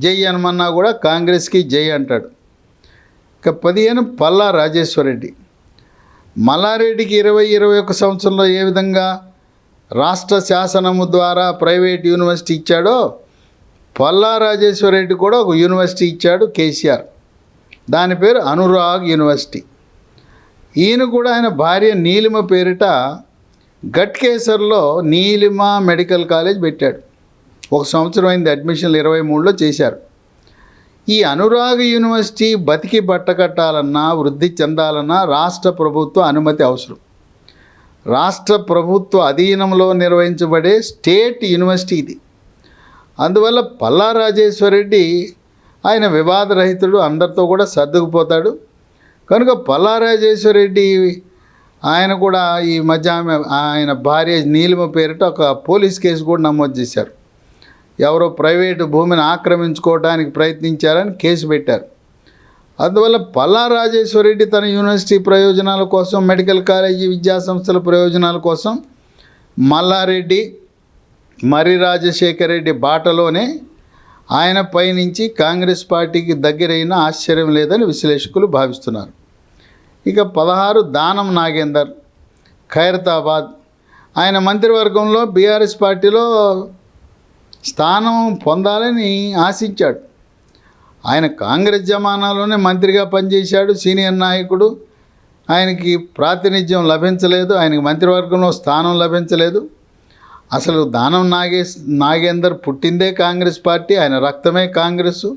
జై అనమన్నా కూడా కాంగ్రెస్కి జై అంటాడు. ఇక 15 పల్లా రాజేశ్వరరెడ్డి. మల్లారెడ్డికి 21 సంవత్సరంలో ఏ విధంగా రాష్ట్ర శాసనము ద్వారా ప్రైవేట్ యూనివర్సిటీ ఇచ్చాడో పల్లా రాజేశ్వరరెడ్డి కూడా ఒక యూనివర్సిటీ ఇచ్చాడు కేసీఆర్. దాని పేరు అనురాగ్ యూనివర్సిటీ. ఈయన కూడా ఆయన భార్య నీలిమ పేరిట గట్కేసర్లో నీలిమ మెడికల్ కాలేజ్ పెట్టాడు. 1 సంవత్సరం అయింది, అడ్మిషన్లు 23లో చేశారు. ఈ అనురాగ్ యూనివర్సిటీ బతికి బట్టకట్టాలన్నా వృద్ధి చెందాలన్నా రాష్ట్ర ప్రభుత్వ అనుమతి అవసరం. రాష్ట్ర ప్రభుత్వ అధీనంలో నిర్వహించబడే స్టేట్ యూనివర్సిటీ ఇది. అందువల్ల పల్లా రాజేశ్వరరెడ్డి ఆయన వివాదరహితుడు, అందరితో కూడా సర్దుకుపోతాడు. కనుక పల్లా రాజేశ్వరరెడ్డి ఆయన కూడా ఈ మధ్య ఆయన భార్య నీలిమ పేరిట ఒక పోలీస్ కేసు కూడా నమోదు చేశారు. ఎవరో ప్రైవేటు భూమిని ఆక్రమించుకోవడానికి ప్రయత్నించారని కేసు పెట్టారు. అందువల్ల పల్లా రాజేశ్వరరెడ్డి తన యూనివర్సిటీ ప్రయోజనాల కోసం, మెడికల్ కాలేజీ విద్యా సంస్థల ప్రయోజనాల కోసం మల్లారెడ్డి మర్రి రాజశేఖర రెడ్డి బాటలోనే ఆయన పైనుంచి కాంగ్రెస్ పార్టీకి దగ్గరైన ఆశ్చర్యం లేదని విశ్లేషకులు భావిస్తున్నారు. ఇక 16 దానం నాగేందర్, ఖైరతాబాద్. ఆయన మంత్రివర్గంలో బీఆర్ఎస్ పార్టీలో స్థానం పొందాలని ఆశించాడు. ఆయన కాంగ్రెస్ జమానాలోనే మంత్రిగా పనిచేశాడు, సీనియర్ నాయకుడు. ఆయనకి ప్రాతినిధ్యం లభించలేదు, ఆయనకి మంత్రివర్గంలో స్థానం లభించలేదు. అసలు దానం నాగేందర్ పుట్టిందే కాంగ్రెస్ పార్టీ, ఆయన రక్తమే కాంగ్రెస్.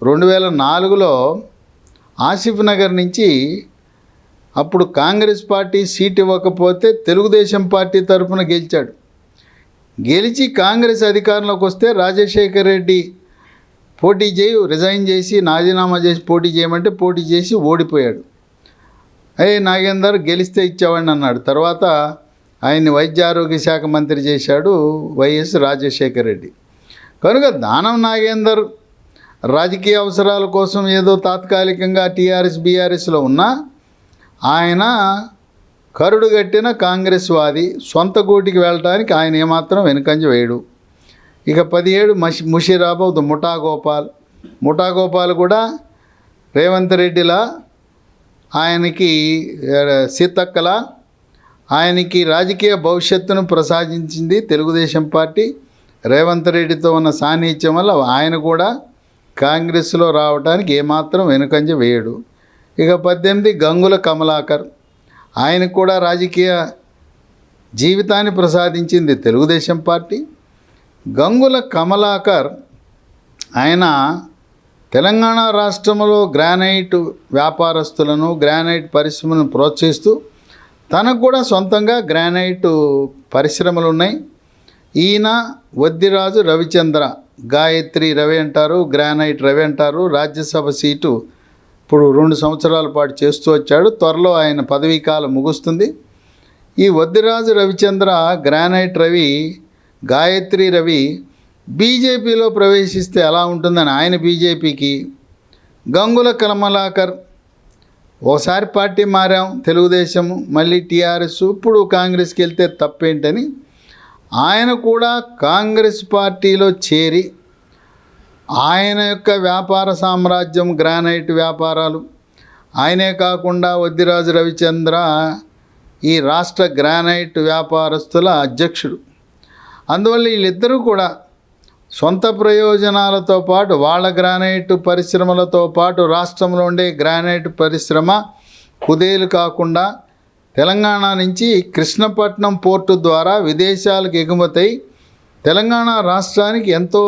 2004లో ఆసిఫ్ నగర్ నుంచి అప్పుడు కాంగ్రెస్ పార్టీ సీట్ ఇవ్వకపోతే తెలుగుదేశం పార్టీ తరఫున గెలిచాడు. గెలిచి కాంగ్రెస్ అధికారంలోకి వస్తే రాజశేఖర్ రెడ్డి రిజైన్ చేసి రాజీనామా చేసి పోటీ చేయమంటే పోటీ చేసి ఓడిపోయాడు. నాగేందర్ గెలిస్తే ఇచ్చేవాడిని అన్నాడు. తర్వాత ఆయన్ని వైద్య ఆరోగ్య శాఖ మంత్రి చేశాడు వైఎస్ రాజశేఖర రెడ్డి. కనుక దానం నాగేందర్ రాజకీయ అవసరాల కోసం ఏదో తాత్కాలికంగా టీఆర్ఎస్ బీఆర్ఎస్లో ఉన్నా ఆయన కరుడుగట్టిన కాంగ్రెస్ వాది. సొంత గూటికి వెళ్ళటానికి ఆయన ఏమాత్రం వెనుకంజ వేయడు. ఇక 17 ముషీరాబాద్ ముఠా గోపాల్ కూడా రేవంత్ రెడ్డిలా ఆయనకి సీతక్కల ఆయనకి రాజకీయ భవిష్యత్తును ప్రసాదించింది తెలుగుదేశం పార్టీ. రేవంత్ రెడ్డితో ఉన్న సాన్నిహిత్యం వల్ల ఆయన కూడా కాంగ్రెస్లో రావడానికి ఏమాత్రం వెనుకంజ వేయడు. ఇక 18 గంగుల కమలాకర్, ఆయనకు కూడా రాజకీయ జీవితాన్ని ప్రసాదించింది తెలుగుదేశం పార్టీ. గంగుల కమలాకర్ ఆయన తెలంగాణ రాష్ట్రంలో గ్రానైట్ వ్యాపారస్తులను, గ్రానైట్ పరిశ్రమలను ప్రోత్సహిస్తూ తనకు కూడా సొంతంగా గ్రానైట్ పరిశ్రమలు ఉన్నాయి. ఈయన వద్దిరాజు రవిచంద్ర, గాయత్రి రవి అంటారు, గ్రానైట్ రవి అంటారు. రాజ్యసభ సీటు ఇప్పుడు 2 సంవత్సరాల పాటు చేస్తూ వచ్చాడు. త్వరలో ఆయన పదవీ కాలం ముగుస్తుంది. ఈ వద్దిరాజు రవిచంద్ర, గ్రానైట్ రవి, గాయత్రి రవి బీజేపీలో ప్రవేశిస్తే ఎలా ఉంటుందని ఆయన బీజేపీకి, గంగుల కమలాకర్ ఓసారి పార్టీ మారాం తెలుగుదేశము, మళ్ళీ టీఆర్ఎస్, ఇప్పుడు కాంగ్రెస్కి వెళ్తే తప్పేంటని ఆయన కూడా కాంగ్రెస్ పార్టీలో చేరి ఆయన యొక్క వ్యాపార సామ్రాజ్యం, గ్రానైట్ వ్యాపారాలు, ఆయనే కాకుండా వద్దిరాజు రవిచంద్ర ఈ రాష్ట్ర గ్రానైట్ వ్యాపారస్తుల అధ్యక్షుడు. అందువల్ల వీళ్ళిద్దరూ కూడా సొంత ప్రయోజనాలతో పాటు వాళ్ళ గ్రానైట్ పరిశ్రమలతో పాటు రాష్ట్రంలో ఉండే గ్రానైట్ పరిశ్రమ కుదేలు కాకుండా తెలంగాణ నుంచి కృష్ణపట్నం పోర్టు ద్వారా విదేశాలకు ఎగుమతై తెలంగాణ రాష్ట్రానికి ఎంతో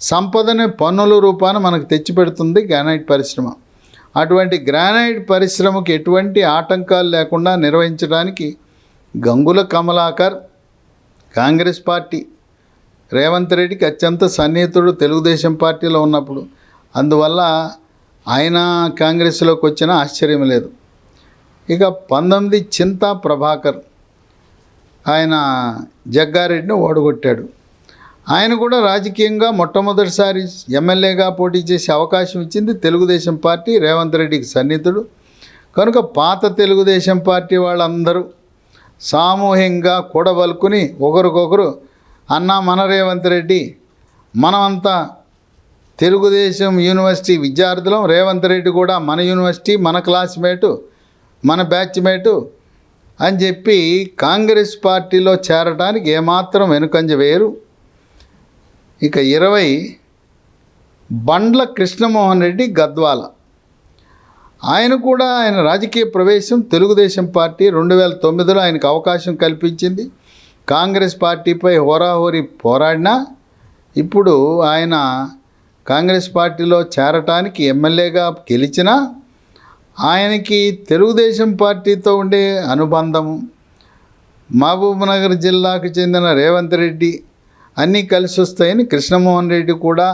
సంపదని పన్నుల రూపాన మనకు తెచ్చిపెడుతుంది గ్రానైట్ పరిశ్రమ. అటువంటి గ్రానైట్ పరిశ్రమకు ఎటువంటి ఆటంకాలు లేకుండా నిర్వహించడానికి గంగుల కమలాకర్ కాంగ్రెస్ పార్టీ రేవంత్ రెడ్డికి అత్యంత సన్నిహితుడు తెలుగుదేశం పార్టీలో ఉన్నప్పుడు. అందువల్ల ఆయన కాంగ్రెస్లోకి వచ్చినా ఆశ్చర్యం లేదు. ఇక 19 చింతా ప్రభాకర్, ఆయన జగ్గారెడ్డిని ఓడగొట్టాడు. ఆయన కూడా రాజకీయంగా మొట్టమొదటిసారి ఎమ్మెల్యేగా పోటీ చేసే అవకాశం ఇచ్చింది తెలుగుదేశం పార్టీ. రేవంత్ రెడ్డికి సన్నిహితుడు కనుక పాత తెలుగుదేశం పార్టీ వాళ్ళందరూ సామూహికంగా కూడబలుకుని ఒకరికొకరు, అన్న మన రేవంత్ రెడ్డి, మనమంతా తెలుగుదేశం యూనివర్సిటీ విద్యార్థులం, రేవంత్ రెడ్డి కూడా మన యూనివర్సిటీ, మన క్లాస్మేటు, మన బ్యాచ్మేటు అని చెప్పి కాంగ్రెస్ పార్టీలో చేరడానికి ఏమాత్రం వెనుకంజ వేయరు. ఇక 20 బండ్ల కృష్ణమోహన్ రెడ్డి గద్వాల, ఆయన కూడా ఆయన రాజకీయ ప్రవేశం తెలుగుదేశం పార్టీ 2009లో ఆయనకు అవకాశం కల్పించింది. కాంగ్రెస్ పార్టీపై హోరాహోరీ పోరాడినా ఇప్పుడు ఆయన కాంగ్రెస్ పార్టీలో చేరటానికి ఎమ్మెల్యేగా గెలిచినా ఆయనకి తెలుగుదేశం పార్టీతో ఉండే అనుబంధము, మహబూబ్నగర్ జిల్లాకు చెందిన రేవంత్ రెడ్డి అన్నీ కలిసి వస్తాయని కృష్ణమోహన్ రెడ్డి కూడా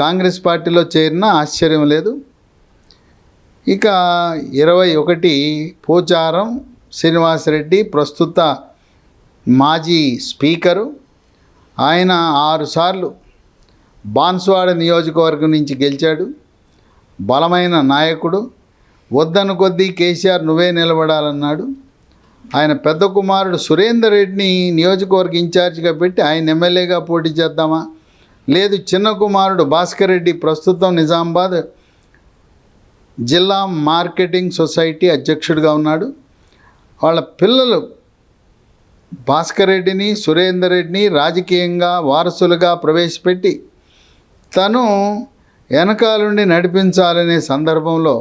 కాంగ్రెస్ పార్టీలో చేరినా ఆశ్చర్యం లేదు. ఇక 21 పోచారం శ్రీనివాసరెడ్డి, ప్రస్తుత మాజీ స్పీకరు. ఆయన 6 సార్లు బాన్స్వాడ నియోజకవర్గం నుంచి గెలిచాడు. బలమైన నాయకుడు. వద్దను కొద్దీ కేసీఆర్ నువ్వే నిలబడాలన్నాడు. ఆయన పెద్ద కుమారుడు సురేందర్ రెడ్డిని నియోజకవర్గ ఇన్ఛార్జిగా పెట్టి ఆయన ఎమ్మెల్యేగా పోటీ చేద్దామా, లేదు చిన్న కుమారుడు భాస్కర్ రెడ్డి ప్రస్తుతం నిజామాబాద్ జిల్లా మార్కెటింగ్ సొసైటీ అధ్యక్షుడిగా ఉన్నాడు. వాళ్ళ పిల్లలు భాస్కర్ రెడ్డిని, సురేందర్ రెడ్డిని రాజకీయంగా వారసులుగా ప్రవేశపెట్టి తను వెనకాలండి నడిపించాలనే సందర్భంలో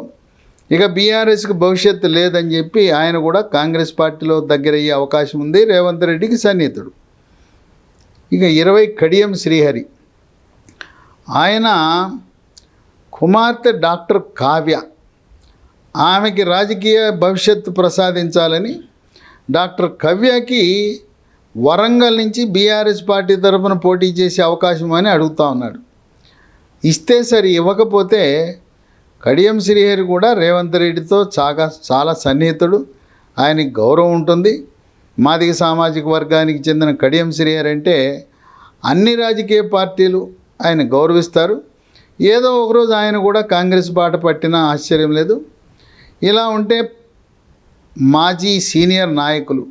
ఇక బీఆర్ఎస్కి భవిష్యత్తు లేదని చెప్పి ఆయన కూడా కాంగ్రెస్ పార్టీలో దగ్గరయ్యే అవకాశం ఉంది. రేవంత్ రెడ్డికి సన్నిహితుడు. ఇక 20 కడియం శ్రీహరి, ఆయన కుమార్తె డాక్టర్ కావ్య, ఆమెకి రాజకీయ భవిష్యత్తు ప్రసాదించాలని డాక్టర్ కావ్యకి వరంగల్ నుంచి బీఆర్ఎస్ పార్టీ తరఫున పోటీ చేసే అవకాశం అని అడుగుతూ ఉన్నాడు. ఇస్తే సరి, ఇవ్వకపోతే కడియం శ్రీహరి కూడా రేవంత్ రెడ్డితో చాలా సన్నిహితుడు, ఆయనకి గౌరవం ఉంటుంది. మాదిగ సామాజిక వర్గానికి చెందిన కడియం శ్రీహరి అంటే అన్ని రాజకీయ పార్టీలు ఆయన గౌరవిస్తారు. ఏదో ఒకరోజు ఆయన కూడా కాంగ్రెస్ బాట పట్టినా ఆశ్చర్యం లేదు. ఇలా ఉంటే మాజీ సీనియర్ నాయకులు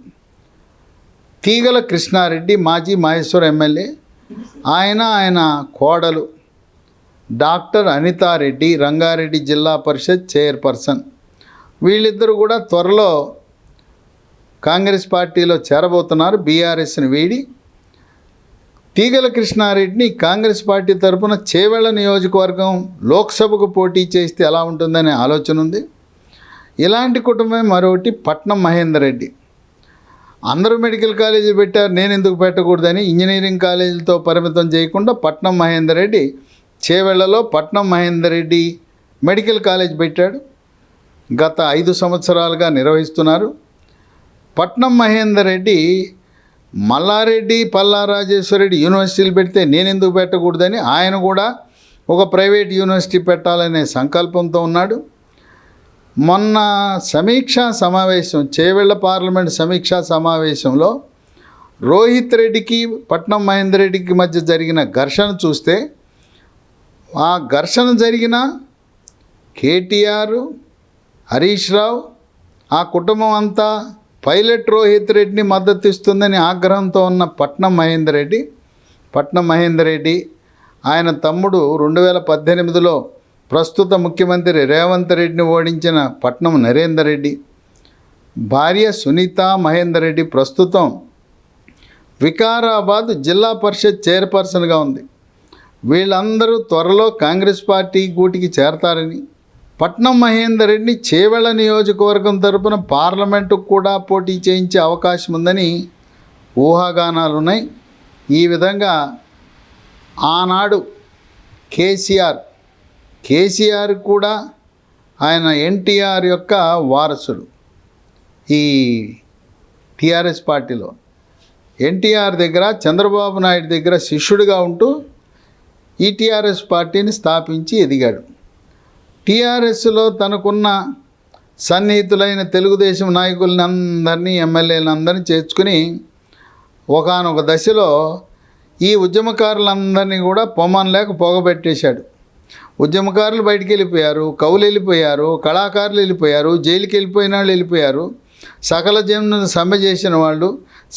తీగల కృష్ణారెడ్డి, మాజీ మహేశ్వర ఎమ్మెల్యే, ఆయన కోడలు డాక్టర్ అనితారెడ్డి రంగారెడ్డి జిల్లా పరిషత్ చైర్పర్సన్. వీళ్ళిద్దరూ కూడా త్వరలో కాంగ్రెస్ పార్టీలో చేరబోతున్నారు. బీఆర్ఎస్ని వీడి తీగల కృష్ణారెడ్డిని కాంగ్రెస్ పార్టీ తరఫున చేవెళ్ల నియోజకవర్గం లోక్సభకు పోటీ చేస్తే ఎలా ఉంటుందనే ఆలోచన ఉంది. ఇలాంటి కుటుంబం మరొకటి పట్నం మహేందర్ రెడ్డి. అందరూ మెడికల్ కాలేజీ పెట్టారు, నేను ఎందుకు పెట్టకూడదని ఇంజనీరింగ్ కాలేజీలతో పరిమితం చేయకుండా పట్నం మహేందర్ రెడ్డి చేవెళ్లలో పట్నం మహేందర్ రెడ్డి మెడికల్ కాలేజ్ పెట్టాడు. గత 5 సంవత్సరాలుగా నిర్వహిస్తున్నారు. పట్నం మహేందర్ రెడ్డి మల్లారెడ్డి పల్లా రాజేశ్వరరెడ్డి యూనివర్సిటీలు పెడితే నేను ఎందుకు పెట్టకూడదని ఆయన కూడా ఒక ప్రైవేట్ యూనివర్సిటీ పెట్టాలనే సంకల్పంతో ఉన్నాడు. మొన్న సమీక్షా సమావేశం చేవెళ్ల పార్లమెంట్ సమీక్షా సమావేశంలో రోహిత్ రెడ్డికి పట్నం మహేందర్ రెడ్డికి మధ్య జరిగిన ఘర్షణ చూస్తే ఆ ఘర్షణ జరిగిన కేటీఆర్, హరీష్ రావు, ఆ కుటుంబం అంతా పైలట్ రోహిత్ రెడ్డిని మద్దతు ఇస్తుందని ఆగ్రహంతో ఉన్న పట్నం మహేందర్ రెడ్డి ఆయన తమ్ముడు 2018లో ప్రస్తుత ముఖ్యమంత్రి రేవంత్ రెడ్డిని ఓడించిన పట్నం నరేందర్ రెడ్డి భార్య సునీత మహేందర్ రెడ్డి ప్రస్తుతం వికారాబాద్ జిల్లా పరిషత్ చైర్పర్సన్గా ఉంది. వీళ్ళందరూ త్వరలో కాంగ్రెస్ పార్టీ గూటికి చేరతారని, పట్నం మహేందర్ రెడ్డిని చేవెళ్ల నియోజకవర్గం తరపున పార్లమెంటుకు కూడా పోటీ చేయించే అవకాశం ఉందని ఊహాగానాలు ఉన్నాయి. ఈ విధంగా ఆనాడు కేసీఆర్ కూడా ఆయన ఎన్టీఆర్ యొక్క వారసుడు. ఈ టీఆర్ఎస్ పార్టీలో ఎన్టీఆర్ దగ్గర చంద్రబాబు నాయుడు దగ్గర శిష్యుడిగా ఉంటూ ఈ టీఆర్ఎస్ పార్టీని స్థాపించి ఎదిగాడు. టీఆర్ఎస్లో తనకున్న సన్నిహితులైన తెలుగుదేశం నాయకులని అందరినీ ఎమ్మెల్యేలందరినీ చేర్చుకుని ఒకానొక దశలో ఈ ఉద్యమకారులందరినీ కూడా పొమ్మనలేక పొగబెట్టేశాడు. ఉద్యమకారులు బయటికి వెళ్ళిపోయారు, కవులు వెళ్ళిపోయారు, కళాకారులు వెళ్ళిపోయారు, జైలుకి వెళ్ళిపోయిన వాళ్ళు వెళ్ళిపోయారు, సకల జన్మను సమ్మె చేసిన వాళ్ళు,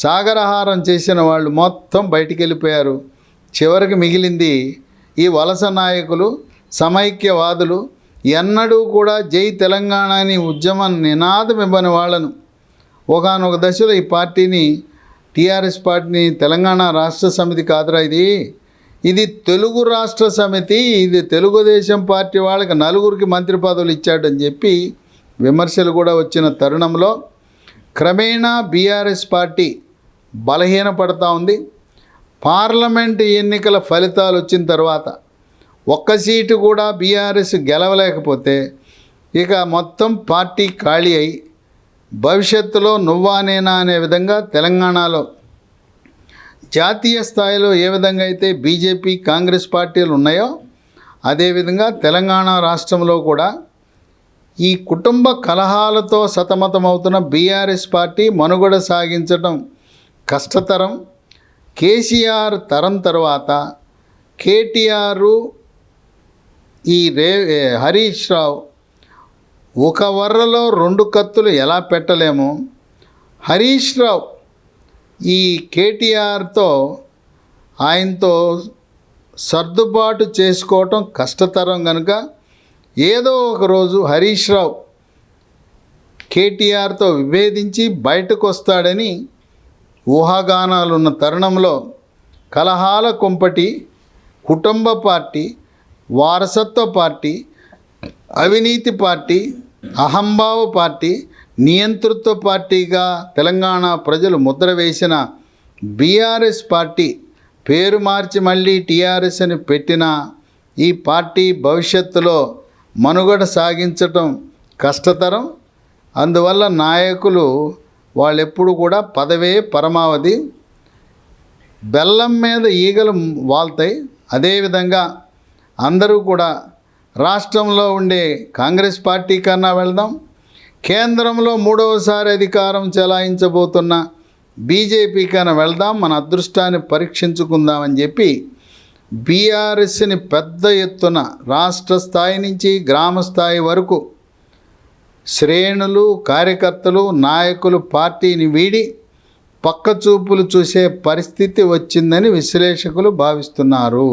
సాగరహారం చేసిన వాళ్ళు మొత్తం బయటికి వెళ్ళిపోయారు. చివరికి మిగిలింది ఈ వలస నాయకులు, సమైక్యవాదులు. ఎన్నడూ కూడా జై తెలంగాణ అని ఉద్యమ నినాదం ఇవ్వని వాళ్ళను ఒకానొక దశలో ఈ పార్టీని టీఆర్ఎస్ పార్టీని తెలంగాణ రాష్ట్ర సమితి కాదురా ఇది తెలుగు రాష్ట్ర సమితి, ఇది తెలుగుదేశం పార్టీ వాళ్ళకి 4 మంత్రి పదవులు ఇచ్చాడని చెప్పి విమర్శలు కూడా వచ్చిన తరుణంలో క్రమేణా బీఆర్ఎస్ పార్టీ బలహీనపడతా ఉంది. పార్లమెంట్ ఎన్నికల ఫలితాలు వచ్చిన తర్వాత ఒక్క సీటు కూడా బీఆర్ఎస్ గెలవలేకపోతే ఇక మొత్తం పార్టీ ఖాళీ అయి భవిష్యత్తులో నువ్వా నేనా అనే విధంగా తెలంగాణలో జాతీయ స్థాయిలో ఏ విధంగా అయితే బీజేపీ కాంగ్రెస్ పార్టీలు ఉన్నాయో అదేవిధంగా తెలంగాణ రాష్ట్రంలో కూడా ఈ కుటుంబ కలహాలతో సతమతమవుతున్న బీఆర్ఎస్ పార్టీ మనుగడ సాగించడం కష్టతరం. కేసీఆర్ తరం తర్వాత కేటీఆర్, ఈ హరీష్ రావు ఒక వర్రలో 2 కత్తులు ఎలా పెట్టలేమో హరీష్ రావు ఈ కేటీఆర్తో ఆయనతో సర్దుబాటు చేసుకోవటం కష్టతరం కనుక ఏదో ఒకరోజు హరీష్ రావు కేటీఆర్తో విభేదించి బయటకు వస్తాడని ఊహాగానాలున్న తరుణంలో కలహాల కుంపటి కుటుంబ పార్టీ, వారసత్వ పార్టీ, అవినీతి పార్టీ, అహంభావ పార్టీ, నియంతృత్వ పార్టీగా తెలంగాణ ప్రజలు ముద్ర వేసిన బీఆర్ఎస్ పార్టీ పేరు మార్చి మళ్ళీ టీఆర్ఎస్ అని పెట్టిన ఈ పార్టీ భవిష్యత్తులో మనుగడ సాగించటం కష్టతరం. అందువల్ల నాయకులు వాళ్ళెప్పుడు కూడా పదవే పరమావధి. బెల్లం మీద ఈగలు వాల్తాయి. అదేవిధంగా అందరూ కూడా రాష్ట్రంలో ఉండే కాంగ్రెస్ పార్టీ కన్నా వెళ్దాం, కేంద్రంలో 3వసారి అధికారం చెలాయించబోతున్న బీజేపీ కన్నా వెళ్దాం, మన అదృష్టాన్ని పరీక్షించుకుందామని చెప్పి బీఆర్ఎస్ని పెద్ద ఎత్తున రాష్ట్ర స్థాయి నుంచి గ్రామ స్థాయి వరకు శ్రేణులు, కార్యకర్తలు, నాయకులు పార్టీని వీడి పక్కచూపులు చూసే పరిస్థితి వచ్చిందని విశ్లేషకులు భావిస్తున్నారు.